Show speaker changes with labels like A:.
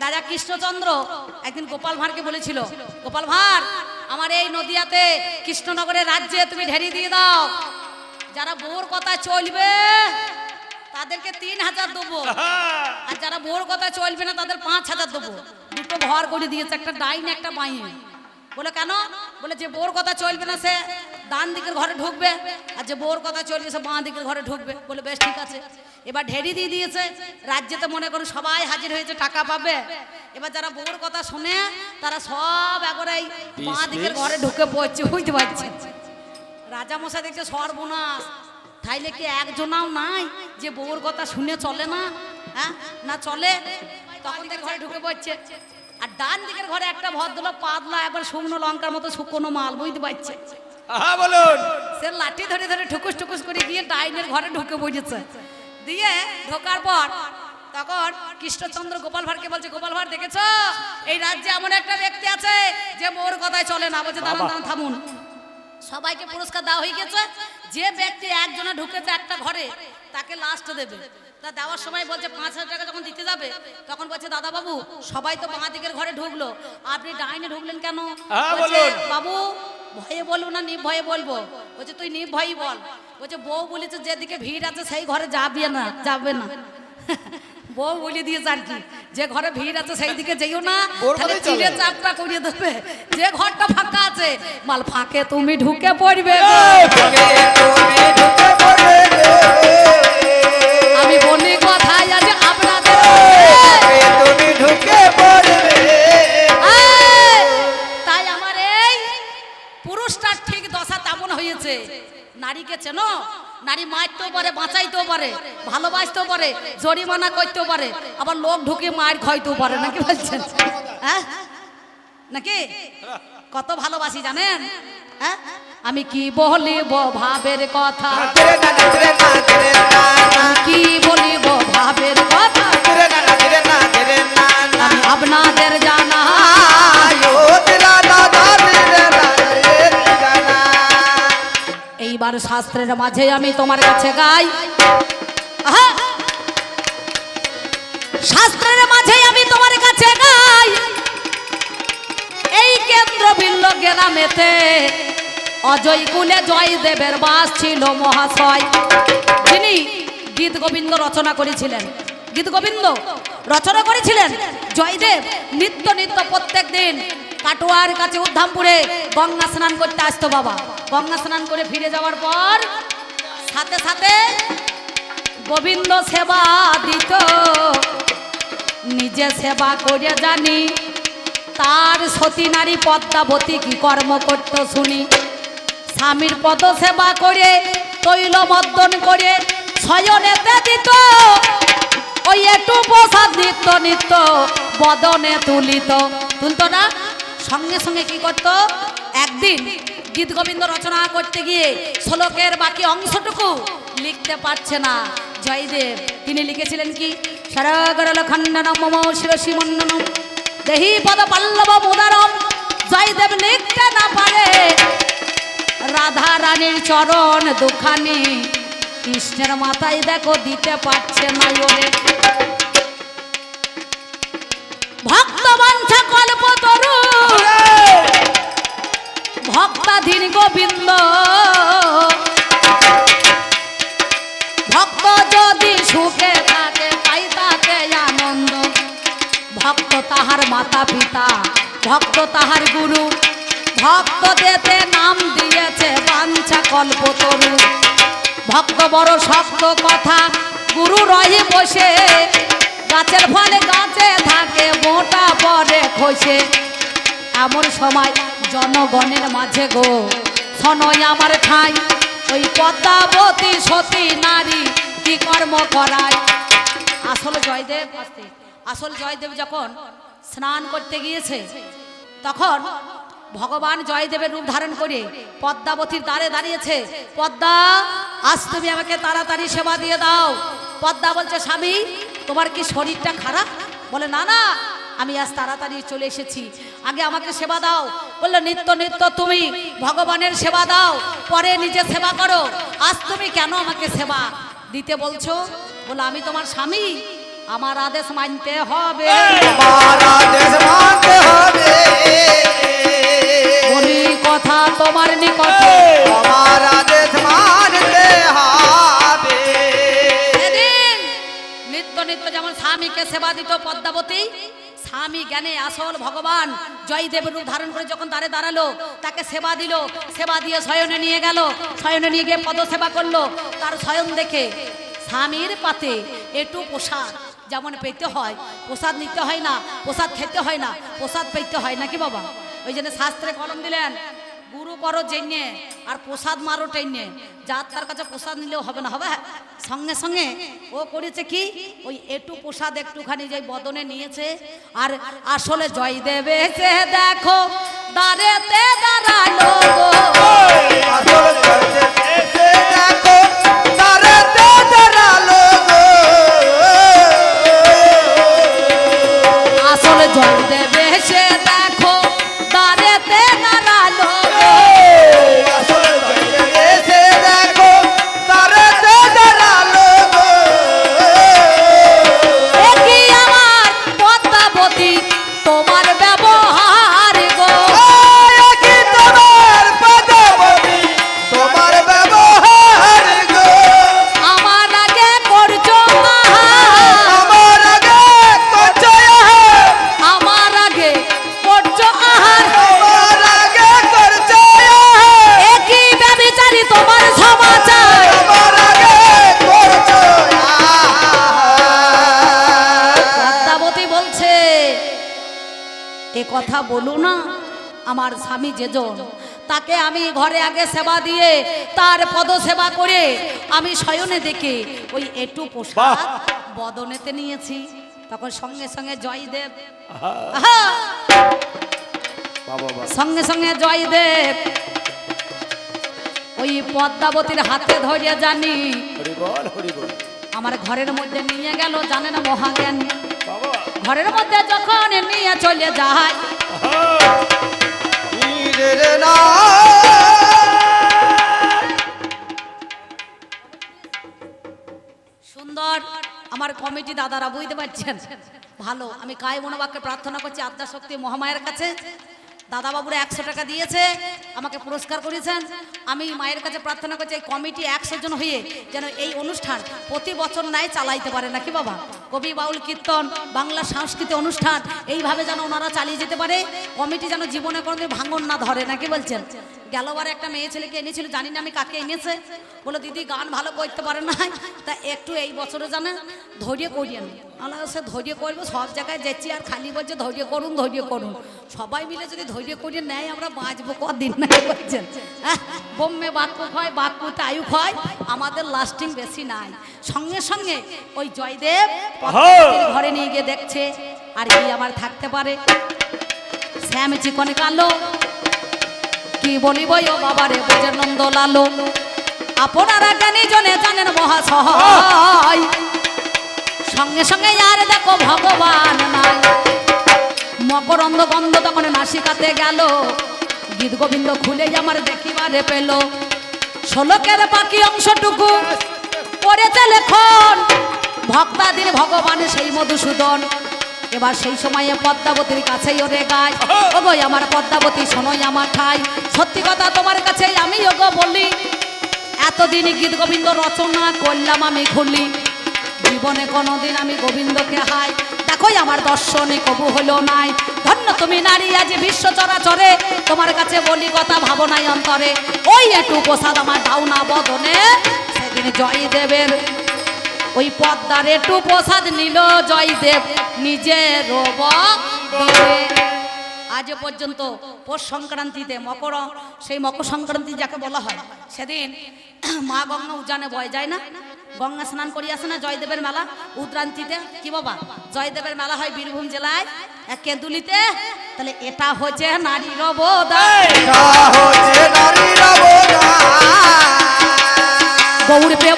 A: রাজা কৃষ্ণচন্দ্র একদিন গোপাল ভাঁড়কে বলেছিল, গোপাল ভাঁড় আমার এই নদিয়াতে কৃষ্ণনগরের রাজ্যে তুমি ঢেরি দিয়ে দাও, যারা বউর কথা চলবে তাদেরকে 3000 দেবো, আর যারা বউর কথা চলবে না তাদের 5000 দেবো। দুটো ঘর করে দিয়েছে, একটা ডাইন একটা বাইন। বলে কেন? বলে যে বউর কথা চলবে না সে ডান দিকের ঘরে ঢুকবে, আর যে বউর কথা চলবে সে বাঁ দিকের ঘরে ঢুকবে। বলে বেশ ঠিক আছে। এবার ঢেরি দিয়ে দিয়েছে, রাজ্যেতে মনে করুন সবাই হাজির হয়েছে, টাকা পাবে। এবার যারা বউর কথা শুনে তারা সব একবারে বাঁ দিকের ঘরে ঢুকে পড়ছে, বুঝতে পারছে। রাজা মশাই দেখছে সর্বনাশ, তাইলে কি একজনাও নাই যে বউর কথা শুনে চলে না? হ্যাঁ না চলে, তখন থেকে ঘরে ঢুকে পড়ছে। আর ডান দিকের ঘরে একটা ভদ্রলোক পাতলা একবার শুকনো লঙ্কার মতো শুকনো মাল, বুঝতে পারছে।
B: বলুন।
A: সে লাঠি ধরে ধরে ঠুকুস ঠুকুস করে গিয়ে ডাইনের ঘরে ঢুকে পড়েছে। দিয়ে ঢোকার পর তখন কৃষ্ণচন্দ্র গোপাল ভাঁড়কে বলছে, গোপাল ভাঁড় দেখেছো এই রাজ্যে এমন একটা ব্যক্তি আছে যে বউর কথায় চলে না। বলছে দাঁড়ান দাঁড়ান থামুন, সবাইকে পুরস্কার দেওয়া হয়ে গেছে। যে ব্যক্তি একজনে ঢুকেছে একটা ঘরে তাকে লাস্ট দেবে। তা দেওয়ার সময় বলছে 5000 টাকা যখন দিতে যাবে তখন বলছে দাদা বাবু সবাই তো বাঁ দিকের ঘরে ঢুকলো, আপনি ডাইনে ঢুকলেন কেন? বাবু ভয়ে বলবো না নির্ভয়ে বলবো? বলছে তুই নির্ভয়ই বল। বলছে বউ বলেছে যেদিকে ভিড় আছে সেই ঘরে যাবে না, যাবে না। বউ বলে দিয়েছে আর কি, যে ঘরে ভিড় আছে সেই দিকে যেও না, চিড়ে চাপটা করিয়ে দেবে। যে ঘরটা ফাঁকা আছে মাল ফাঁকে তুমি ঢুকে পড়বে। আমি বলি কথাই আছে আপনাদের,
B: তুমি ঢুকে পড়বে।
A: তাই আমার এই পুরুষটার ঠিক দশা তেমন হয়েছে। নারীকে চেনো? নারী মারতেও পারে, বাঁচাইতেও পারে, ভালোবাসতেও পারে, জরিমানা করতেও পারে, আবার লোক ঢুকে মার খাইতেও পারে, নাকি বলছেন? হ্যাঁ নাকি? কত ভালোবাসি জানেন? হ্যাঁ আমি কি বলিব ভাবের কথা, আমি কি বলিব ভাবের কথা, আমি আপনাদের জানা এইবার শাস্ত্রের মাঝে আমি তোমার কাছে গাই। শাস্ত্রের মাঝে আমি তোমার কাছে গাই। এই কেন্দ্রবিল্ল গ্রামেতে অজয় কুলে জয়দেবের বাস ছিল মহাশয়, যিনি গীত গোবিন্দ রচনা করেছিলেন। গীত গোবিন্দ রচনা করেছিলেন জয়দেব। নিত্য নিত্য প্রত্যেক দিন কাটোয়ার কাছে উদ্ধামপুরে গঙ্গা স্নান করতে আসতো বাবা। গঙ্গা স্নান করে ফিরে যাওয়ার পর সাথে সাথে গোবিন্দ সেবা দিত। নিজে সেবা করে জানি তার সতী নারী পদ্মাবতী কি কর্ম করত শুনি। স্বামীর পদ সেবা করে তৈল মর্দন করে শয়নেতে দিত, ওই একটু প্রসাদ নিত্য নিত্য বদনে তুলতো না। সঙ্গে সঙ্গে কি করত, একদিন গীত গোবিন্দ রচনা করতে গিয়ে শ্লোকের বাকি অংশটুকু লিখতে পারছে না জয়দেব। তিনি লিখেছিলেন কি, সরগরল খণ্ডনম মম শিরসি মন্ডনম দেহি পদ পল্লব মুদারম। জয়দেব লিখতে না পারে রাধা রানীর চরণ দুখানি, কৃষ্ণের মাথায় দেখো দিতে পারছে না ওরে। ভক্ত বাঞ্ছা কল্পতরু ভক্তাধীন গোবিন্দ, ভক্ত যদি সুখে থাকে পাই তাকে আনন্দ। ভক্ত তাহার মাতা পিতা, ভক্ত তাহার গুরু, ভক্ত দেতে নাম দিয়েছে বাঞ্ছা কল্পতরু। ভক্ত বড় শক্ত কথা, গুরু রয়ে বসে, গাছের ফলে গাছে থাকে মোটা পরে খসে। এমন সময় জনগণের মাঝে গো শোনই আমার ঠাই, ওই পদ্মাবতী সতী নারী কি কর্ম করায়। আসল জয়দেব যখন স্নান করতে গিয়েছে তখন ভগবান জয়দেবের রূপ ধারণ করে পদ্মাবতীর দ্বারে দাঁড়িয়েছে। পদ্মা আজ তুমি আমাকে তাড়াতাড়ি সেবা দিয়ে দাও। পদ্মা বলছে স্বামী তোমার কি শরীরটা খারাপ? বলে না না আমি আজ তাড়াতাড়ি চলে এসেছি, আগে আমাকে সেবা দাও। বললো নিত্য নিত্য তুমি ভগবানের সেবা দাও, পরে নিজে সেবা করো, আজ তুমি কেন আমাকে সেবা দিতে বলছো? বলে আমি তোমার স্বামী, আমার আদেশ মানতে হবে।
B: আমার আদেশ মানতে হবে।
A: বলি কথা তোমার নিকটে,
B: আমার আদেশ মানতে হবে।
A: সেদিন নিত্য নিত্য যেমন স্বামীকে সেবা দিত পদ্মাবতী, স্বামী জ্ঞানে আসল ভগবান জয়দেবের রূপ ধারণ করে যখন দ্বারে দাঁড়ালো, তাকে সেবা দিল, সেবা দিয়ে শয়নে নিয়ে গেল, শয়নে নিয়ে গিয়ে পদ সেবা করলো। তার শয়ন দেখে স্বামীর পাতে একটু প্রসাদ যেমন পেতে হয়, প্রসাদ নিতে হয় না, প্রসাদ খেতে হয় না, প্রসাদ পেতে হয় নাকি বাবা? ওই জন্য শাস্ত্রে কলম দিলেন, গুরু করো জেনে আর প্রসাদ মারো টেনে। যার তার কাছে প্রসাদ নিলেও হবে না, হবে সঙ্গে সঙ্গে ও করেছে কি, ওই একটু প্রসাদ একটুখানি যে বদনে নিয়েছে। আর আসলে জয় দেবে সে দেখো দাঁড়েতে দাঁড়ালো গো।
B: আসল জয়দেব এসে দেখো দাঁড়াতে দাঁড়ালো গো।
A: আসলে জয় দেবে সে দেখো দাঁড়েতে দাঁড়ালো গো।
B: আসল জয়দেব এসে দেখো দাঁড়াতে দাঁড়ালো গো।
A: এ কি আমার পদ্মাবতী তোমার ব্যবহার গো।
B: কি তোমার পদ্মাবতী তোমার ব্যবহার গো।
A: আমার আগে করছো আহার,
B: আমার আগে করছো আহার।
A: আমার আগে করছো আহার।
B: আমার আগে করছো আহার।
A: এ কি ব্যভিচারী তোমার সমাচার।
B: আমার আগে করছো আহার।
A: পদ্মাবতী বলছে এ কথা বলো না, আমার স্বামী যেজন তাকে আমি ঘরে আগে সেবা দিয়ে তার পদ সেবা করে আমি শয়নে দেখে ওই একটু প্রসাদ বদনেতে নিয়েছি। তখন সঙ্গে সঙ্গে জয়দেব, আহা! সঙ্গে সঙ্গে জয়দেব ওই পদ্মাবতীর হাতে ধরে জানি আমার ঘরের মধ্যে নিয়ে গেল, জানে না মহাজ্ঞানী। ঘরের মধ্যে যখন নিয়ে চলে যায়,
B: নীরের না
A: সুন্দর আমার কমিটি দাদারা বুঝতে পারছেন ভালো। আমি কায় মনোবাক্যে প্রার্থনা করছি আদ্যাশক্তি মহামায়ের কাছে। দাদা বাবুরা 100 টাকা দিয়েছে, আমাকে পুরস্কার করেছেন। আমি মায়ের কাছে প্রার্থনা করছি এই কমিটি 100 জন হয়ে যেন এই অনুষ্ঠান প্রতি বছর নাই চালাইতে পারে নাকি বাবা। কবি বাউল কীর্তন বাংলা সাংস্কৃতিক অনুষ্ঠান এইভাবে যেন ওনারা চালিয়ে যেতে পারে। কমিটি যেন জীবনে কোনোদিন ভাঙন না ধরে নাকি বলছেন। গেলবারে একটা মেয়ে ছেলেকে এনেছিল, জানি না আমি কাকে এনেছে, বলে দিদি গান ভালো করতে পারে না, তা একটু এই বছরে জানে ধৈর্য করিয়েন। আল্লাহ সে ধৈর্য করবো, সব জায়গায় যাচ্ছি আর খালি বলছে ধৈর্য করুন ধৈর্য করুন। সবাই মিলে যদি ধৈর্য করিয়ে নেয় আমরা বাঁচবো কদিন না বলছেন। বোম্বে বাক্য হয়, বাক্যতে আয়ু হয়, আমাদের লাস্টিং বেশি নাই। সঙ্গে সঙ্গে ওই জয়দেব পদ্মাবতীর ঘরে নিয়ে গিয়ে দেখছে আর কি আমার থাকতে পারে। শ্যাম চিকন কালো কি বলিব ও বাবারে বোঝে নন্দ লালো। আপনারা জ্ঞানী জনে জানেন মহাশয়, সঙ্গে সঙ্গে আর দেখো ভগবান নাই। মকরন্দ গন্ধ তখন নাসিকাতে গেল, গীত গোবিন্দ খুলে আমার দেখিবারে পেল। শ্লোকের বাকি অংশটুকু পড়েছে লেখন, ভক্তাদির ভগবান সেই মধুসূদন। এবার সেই সময়ে পদ্মাবতীর কাছেই ওরে গায়, ওগো আমার পদ্মাবতী শোনোই আমার ঠাই। সত্যি কথা তোমার কাছে আমি ওগো বলি, এতদিন গীত গোবিন্দ রচনা করলাম আমি খুলি, জীবনে কোনোদিন আমি গোবিন্দকে হাই দেখোই আমার দর্শনে কবু হলো নাই। ধন্য তুমি নারী আজ বিশ্ব চরাচরে, তোমার কাছে বলি কথা ভাবনাই অন্তরে। ওই একটু প্রসাদ আমার দাও না বদনে। সেদিন জয়দেবের ওই পদ্মার একটু প্রসাদ নিল জয়দেব নিজের বদনে। আজ পর্যন্ত পৌষ সংক্রান্তিতে সেই মকর সংক্রান্তি যাকে বলা হয়, সেদিন মা গঙ্গা উজানে বয়ে যায় না, গঙ্গা স্নান করি আসে না জয়দেবের মেলা উত্রান্তিতে। কি বাবা, জয়দেবের মেলা হয় বীরভূম জেলায় কেঁদুলিতে। তাহলে এটা হচ্ছে নারীর অবদান, গৌর পে